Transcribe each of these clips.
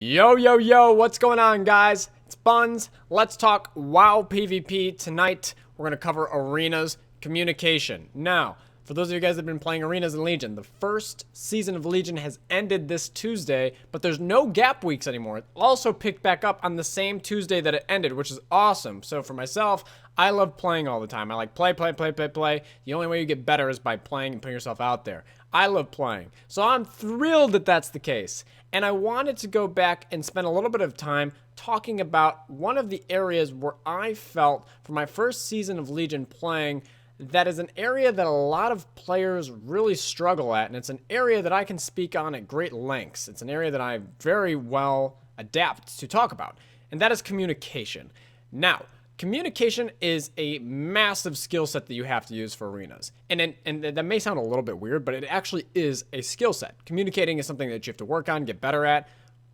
Yo, yo, yo, what's going on, guys? It's Buns. Let's talk WoW PvP tonight. We're going to cover arenas, communication. Now, for those of you guys that have been playing arenas in Legion, the first season of Legion has ended this Tuesday, but there's no gap weeks anymore. It also picked back up on the same Tuesday that it ended, which is awesome. So for myself, I love playing all the time. I like play. The only way you get better is by playing and putting yourself out there. I love playing. So I'm thrilled that that's the case. And I wanted to go back and spend a little bit of time talking about one of the areas where I felt for my first season of Legion playing that is an area that a lot of players really struggle at, and it's an area that I can speak on at great lengths. It's an area that I very well adapt to talk about, and that is communication. Now, communication is a massive skill set that you have to use for arenas. And that may sound a little bit weird, but it actually is a skill set. Communicating is something that you have to work on, get better at,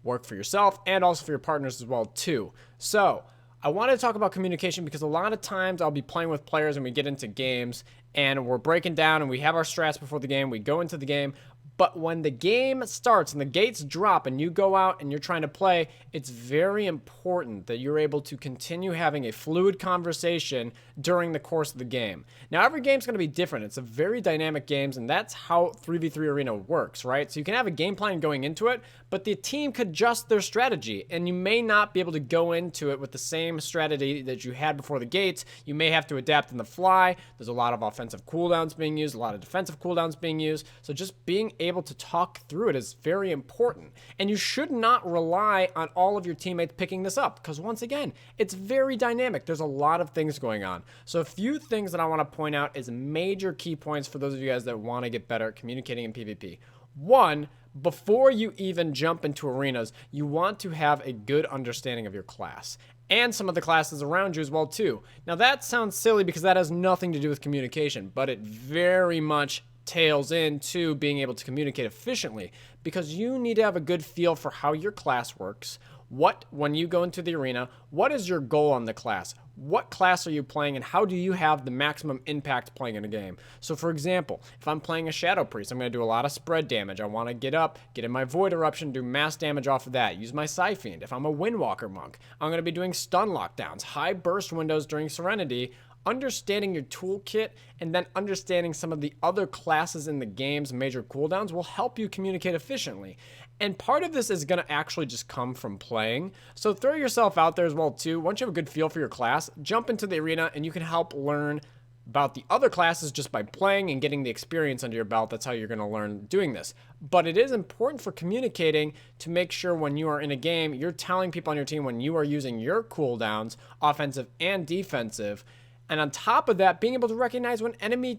work for yourself, and also for your partners as well, too. So, I wanted to talk about communication because a lot of times I'll be playing with players and we get into games and we're breaking down and we have our strats before the game, we go into the game, but when the game starts and the gates drop and you go out and you're trying to play, it's very important that you're able to continue having a fluid conversation during the course of the game. Now, every game's going to be different. It's a very dynamic game, and that's how 3v3 Arena works, right? So you can have a game plan going into it, but the team could adjust their strategy, and you may not be able to go into it with the same strategy that you had before the gates. You may have to adapt on the fly. There's a lot of offensive cooldowns being used, a lot of defensive cooldowns being used, so just being able to talk through it is very important. And you should not rely on all of your teammates picking this up, because once again, it's very dynamic. There's a lot of things going on. So a few things that I want to point out as major key points for those of you guys that want to get better at communicating in PvP. One, before you even jump into arenas, you want to have a good understanding of your class and some of the classes around you as well too. Now that sounds silly because that has nothing to do with communication, but it very much tails into being able to communicate efficiently, because you need to have a good feel for how your class works. When you go into the arena, what is your goal on the class? What class are you playing, and how do you have the maximum impact playing in a game? So for example, if I'm playing a Shadow Priest, I'm going to do a lot of spread damage. I want to get up, get in my Void Eruption, do mass damage off of that, use my Psyfiend. If I'm a Windwalker Monk, I'm going to be doing stun lockdowns, high burst windows during Serenity. Understanding your toolkit and then understanding some of the other classes in the game's major cooldowns will help you communicate efficiently. And part of this is going to actually just come from playing. So throw yourself out there as well too. Once you have a good feel for your class, jump into the arena and you can help learn about the other classes just by playing and getting the experience under your belt. That's how you're going to learn doing this. But it is important for communicating to make sure when you are in a game, you're telling people on your team when you are using your cooldowns, offensive and defensive. And on top of that, being able to recognize when enemy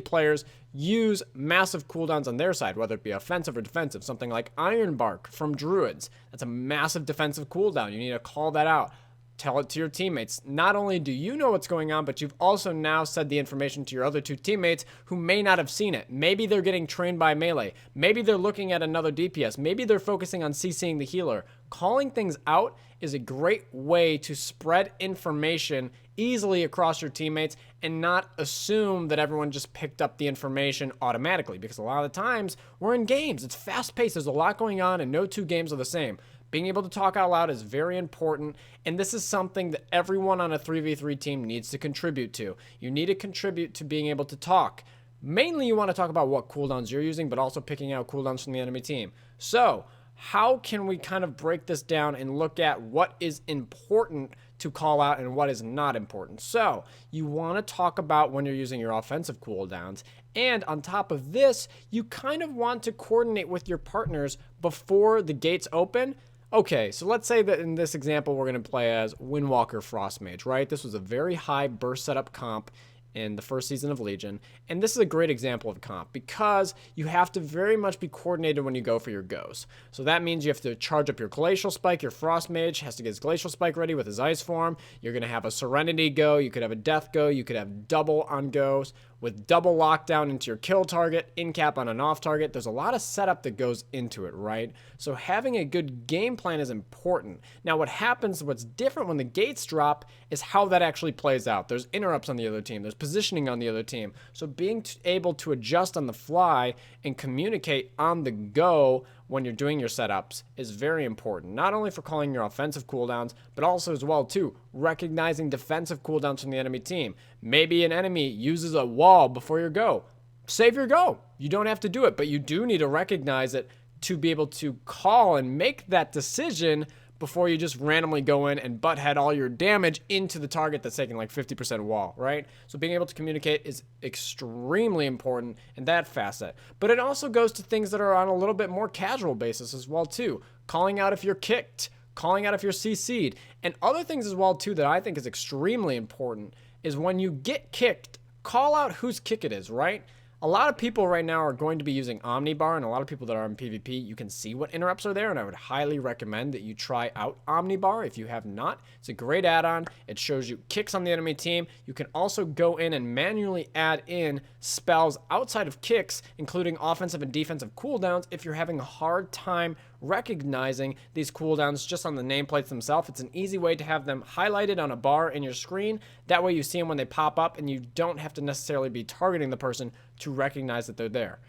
players use massive cooldowns on their side, whether it be offensive or defensive. Something like Ironbark from Druids. That's a massive defensive cooldown. You need to call that out. Tell it to your teammates. Not only do you know what's going on, but you've also now said the information to your other two teammates who may not have seen it. Maybe they're getting trained by melee. Maybe they're looking at another DPS. Maybe they're focusing on CCing the healer. Calling things out is a great way to spread information easily across your teammates and not assume that everyone just picked up the information automatically, because a lot of the times we're in games. It's fast paced. There's a lot going on and no two games are the same. Being able to talk out loud is very important, and this is something that everyone on a 3v3 team needs to contribute to. You need to contribute to being able to talk. Mainly you want to talk about what cooldowns you're using, but also picking out cooldowns from the enemy team. So, how can we kind of break this down and look at what is important to call out and what is not important? So, you want to talk about when you're using your offensive cooldowns, and on top of this, you kind of want to coordinate with your partners before the gates open. Okay, so let's say that in this example, we're going to play as Windwalker Frostmage, right? This was a very high burst setup comp in the first season of Legion, and this is a great example of comp because you have to very much be coordinated when you go for your goes. So that means you have to charge up your Glacial Spike. Your Frostmage has to get his Glacial Spike ready with his Ice Form. You're going to have a Serenity go, you could have a Death go, you could have double on goes with double lockdown into your kill target, in cap on an off target. There's a lot of setup that goes into it, right? So having a good game plan is important. Now what's different when the gates drop is how that actually plays out. There's interrupts on the other team. There's positioning on the other team. So being able to adjust on the fly and communicate on the go when you're doing your setups is very important, not only for calling your offensive cooldowns, but also as well too, recognizing defensive cooldowns from the enemy team. Maybe an enemy uses a wall before your go. Save your go. You don't have to do it, but you do need to recognize it to be able to call and make that decision before you just randomly go in and butthead all your damage into the target that's taking like 50% wall, right? So being able to communicate is extremely important in that facet. But it also goes to things that are on a little bit more casual basis as well too. Calling out if you're kicked, calling out if you're CC'd, and other things as well too that I think is extremely important is when you get kicked, call out whose kick it is, right? A lot of people right now are going to be using Omnibar, and a lot of people that are in PvP, you can see what interrupts are there, and I would highly recommend that you try out Omnibar if you have not. It's a great add-on. It shows you kicks on the enemy team. You can also go in and manually add in spells outside of kicks, including offensive and defensive cooldowns if you're having a hard time recognizing these cooldowns just on the nameplates themselves. It's an easy way to have them highlighted on a bar in your screen. That way you see them when they pop up and you don't have to necessarily be targeting the person to recognize that they're there.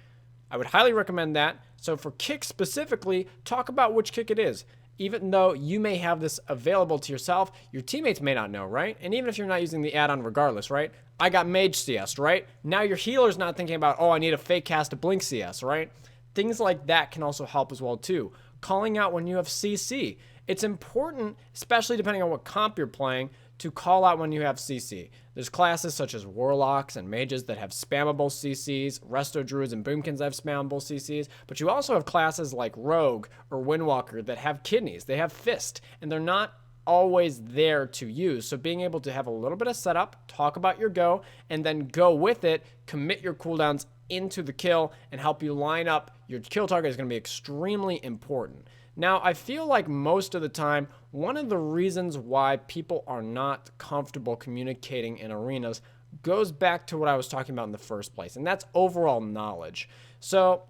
I would highly recommend that. So for kicks specifically, talk about which kick it is. Even though you may have this available to yourself, your teammates may not know, right? And even if you're not using the add-on regardless, right? I got Mage CS, right? Now your healer's not thinking about, oh, I need a fake cast to Blink CS, right? Things like that can also help as well too. Calling out when you have CC. It's important, especially depending on what comp you're playing, to call out when you have CC. There's classes such as Warlocks and Mages that have spammable CCs, Resto Druids and Boomkins that have spammable CCs, but you also have classes like Rogue or Windwalker that have kidneys, they have Fist, and they're not always there to use. So being able to have a little bit of setup, talk about your go, and then go with it, commit your cooldowns into the kill, and help you line up your kill target is going to be extremely important. Now, I feel like most of the time, one of the reasons why people are not comfortable communicating in arenas goes back to what I was talking about in the first place, and that's overall knowledge. So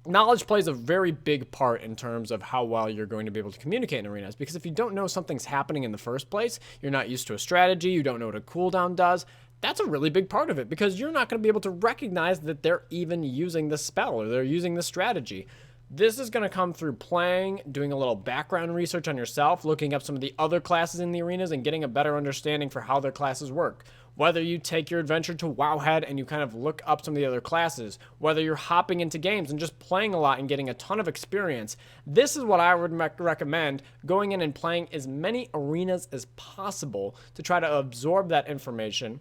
knowledge plays a very big part in terms of how well you're going to be able to communicate in arenas, because if you don't know something's happening in the first place, you're not used to a strategy, you don't know what a cooldown does, that's a really big part of it, because you're not going to be able to recognize that they're even using the spell or they're using the strategy. This is going to come through playing, doing a little background research on yourself, looking up some of the other classes in the arenas and getting a better understanding for how their classes work. Whether you take your adventure to Wowhead and you kind of look up some of the other classes, whether you're hopping into games and just playing a lot and getting a ton of experience, this is what I would recommend, going in and playing as many arenas as possible to try to absorb that information.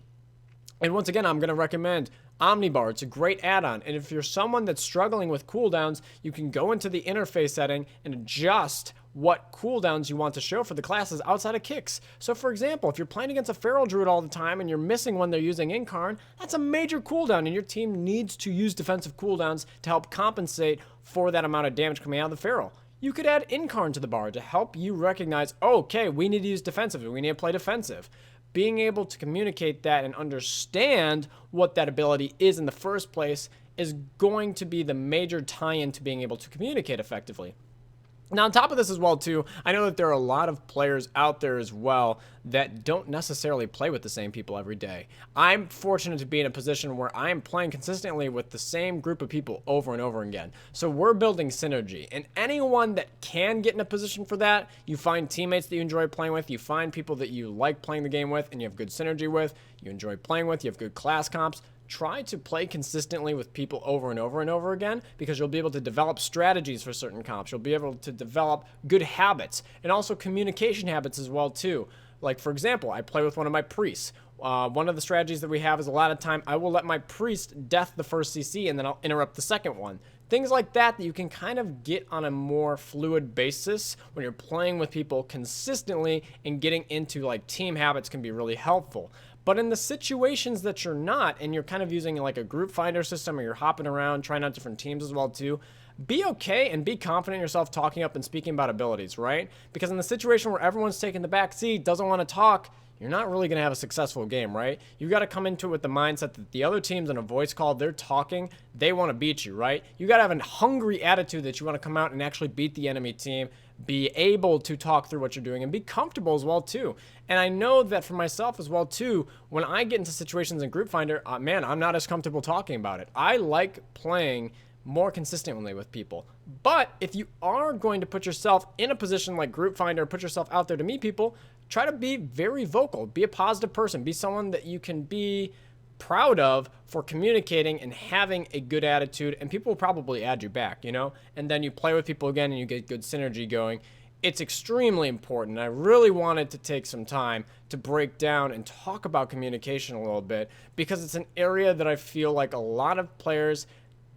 And once again, I'm going to recommend Omnibar. It's a great add-on. And if you're someone that's struggling with cooldowns, you can go into the interface setting and adjust what cooldowns you want to show for the classes outside of kicks. So for example, if you're playing against a Feral Druid all the time and you're missing when they're using Incarn, that's a major cooldown, and your team needs to use defensive cooldowns to help compensate for that amount of damage coming out of the Feral. You could add Incarn to the bar to help you recognize, oh, okay, we need to use defensive and we need to play defensive. Being able to communicate that and understand what that ability is in the first place is going to be the major tie-in to being able to communicate effectively. Now, on top of this as well, too, I know that there are a lot of players out there as well that don't necessarily play with the same people every day. I'm fortunate to be in a position where I'm playing consistently with the same group of people over and over again. So we're building synergy, and anyone that can get in a position for that, you find teammates that you enjoy playing with, you find people that you like playing the game with and you have good synergy with, you enjoy playing with, you have good class comps. Try to play consistently with people over and over and over again, because you'll be able to develop strategies for certain comps. You'll be able to develop good habits and also communication habits as well too. Like for example, I play with one of my priests. One of the strategies that we have is a lot of time I will let my priest death the first CC and then I'll interrupt the second one. Things like that you can kind of get on a more fluid basis when you're playing with people consistently, and getting into like team habits can be really helpful. But in the situations that you're not, and you're kind of using like a group finder system, or you're hopping around trying out different teams as well too, be okay and be confident in yourself talking up and speaking about abilities, right? Because in the situation where everyone's taking the back seat, doesn't want to talk, you're not really going to have a successful game, right? You got to come into it with the mindset that the other team's in a voice call, they're talking, they want to beat you, right? You got to have a hungry attitude that you want to come out and actually beat the enemy team, be able to talk through what you're doing, and be comfortable as well too. And I know that for myself as well too, when I get into situations in Group Finder, man, I'm not as comfortable talking about it. I like playing more consistently with people. But if you are going to put yourself in a position like Group Finder, put yourself out there to meet people, try to be very vocal, be a positive person, be someone that you can be proud of for communicating and having a good attitude, and people will probably add you back, you know? And then you play with people again and you get good synergy going. It's extremely important. I really wanted to take some time to break down and talk about communication a little bit, because it's an area that I feel like a lot of players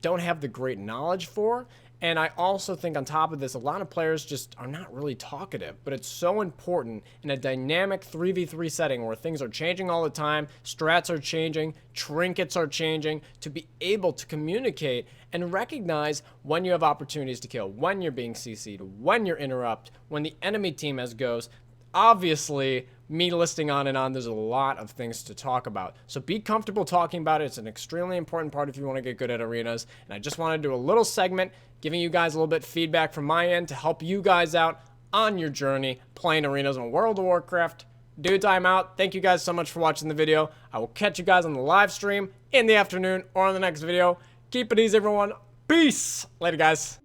don't have the great knowledge for. And I also think on top of this, a lot of players just are not really talkative, but it's so important in a dynamic 3v3 setting where things are changing all the time, strats are changing, trinkets are changing, to be able to communicate and recognize when you have opportunities to kill, when you're being CC'd, when you're interrupt, when the enemy team has ghosts. Obviously, me listing on and on, there's a lot of things to talk about. So be comfortable talking about it. It's an extremely important part if you want to get good at arenas. And I just want to do a little segment giving you guys a little bit feedback from my end to help you guys out on your journey playing arenas on World of Warcraft. Dudes, I'm out. Thank you guys so much for watching the video. I will catch you guys on the live stream in the afternoon or on the next video. Keep it easy, everyone. Peace. Later, guys.